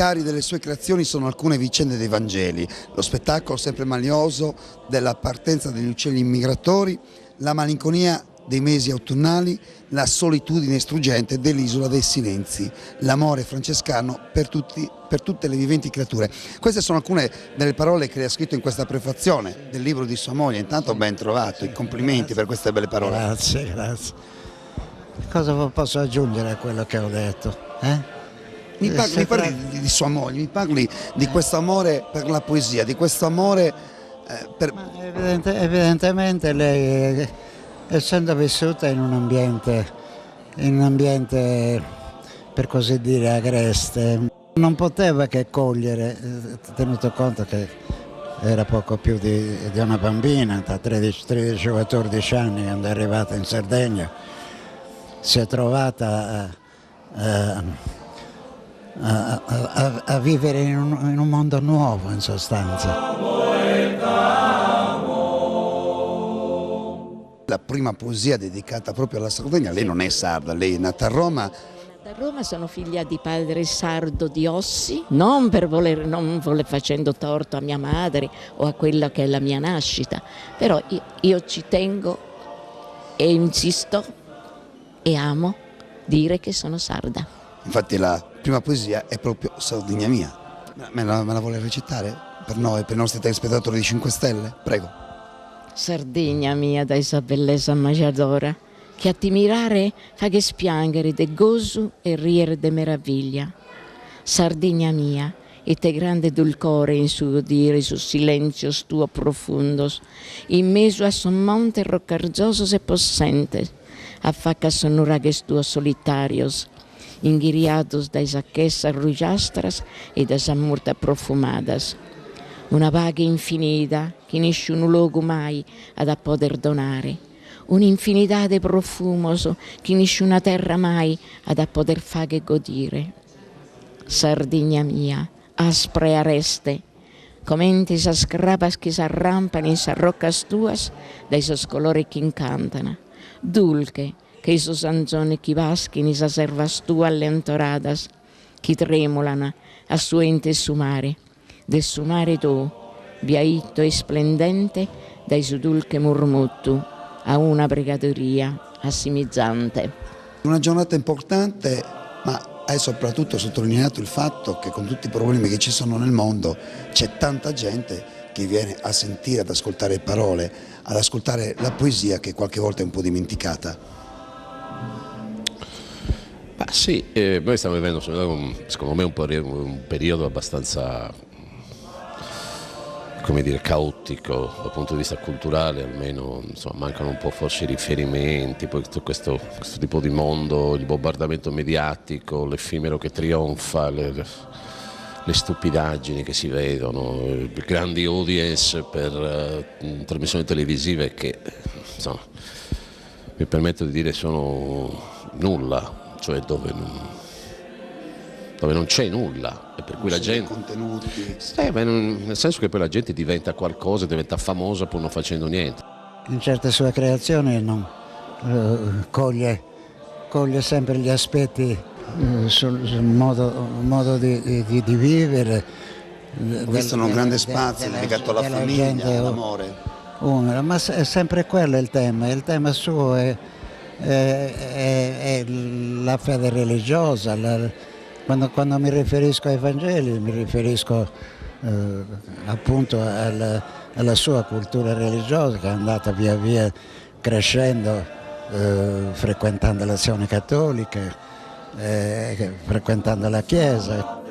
cari delle sue creazioni sono alcune vicende dei Vangeli, lo spettacolo sempre manioso della partenza degli uccelli immigratori, la malinconia dei mesi autunnali, la solitudine struggente dell'isola dei silenzi, l'amore francescano per tutte le viventi creature. Queste sono alcune delle parole che lei ha scritto in questa prefazione del libro di sua moglie. Intanto ben trovato, i complimenti per queste belle parole. Grazie, grazie. Cosa posso aggiungere a quello che ho detto? Mi parli di sua moglie, mi parli di questo amore per la poesia, di questo amore per... Evidentemente lei, essendo vissuta in un ambiente per così dire agreste, non poteva che cogliere, tenuto conto che era poco più di una bambina, da 13 o 14 anni, quando è arrivata in Sardegna, si è trovata a vivere in un mondo nuovo, in sostanza. La prima poesia dedicata proprio alla Sardegna, lei non è sarda, lei è nata a Roma. A Roma sono figlia di padre sardo di Ossi, non facendo torto a mia madre o a quella che è la mia nascita, però io ci tengo e insisto e amo dire che sono sarda. Infatti la prima poesia è proprio Sardegna mia. Me la vuole recitare per noi, per i nostri telespettatori di 5 Stelle? Prego. Sardegna mia da esa bellezza mangiadora, che a ti mirare fa che spiangere de gozo e riere de meraviglia. Sardegna mia, e te grande dulcore in suo dire, su silenzios tuo profundos, in meso a son monte roccargiosos e possentes, a faca sonuragues tuos solitarios, inguiriados da isaquesa rujastras e da samurta profumadas. Una vaga infinita che nessun luogo mai ha da poter donare, un'infinità di profumos che nessuna terra mai ha da poter fare godire. Sardegna mia, aspra e areste, commente sa scrapas che s'arrampano in sa roccas tuas, dai sos colori che incantano, dulce che i sos anzoni che vaschino in sa servas tua allentoradas, che tremolano a suente sumare, del sumare tu, biaito e splendente, dai su dulce murmuttu, a una brigaderia assimizzante. Una giornata importante, ma hai soprattutto sottolineato il fatto che con tutti i problemi che ci sono nel mondo c'è tanta gente che viene a sentire, ad ascoltare parole, ad ascoltare la poesia che qualche volta è un po' dimenticata. Sì, noi stiamo vivendo secondo me un periodo abbastanza, come dire, caotico dal punto di vista culturale, almeno insomma, mancano un po' forse i riferimenti, poi tutto questo tipo di mondo, il bombardamento mediatico, l'effimero che trionfa, le stupidaggini che si vedono, i grandi audience per trasmissioni televisive che insomma, mi permetto di dire sono nulla, cioè dove non c'è nulla, e per cui la gente, contenuti. nel senso che poi la gente diventa qualcosa, diventa famosa pur non facendo niente. In certe sue creazioni coglie sempre gli aspetti sul modo di vivere. Questo è un grande spazio dedicato alla famiglia, all'amore. Ma è sempre quello il tema suo è la fede religiosa. Quando mi riferisco ai Vangeli mi riferisco appunto alla sua cultura religiosa, che è andata via via crescendo, frequentando le azioni cattoliche, frequentando la Chiesa.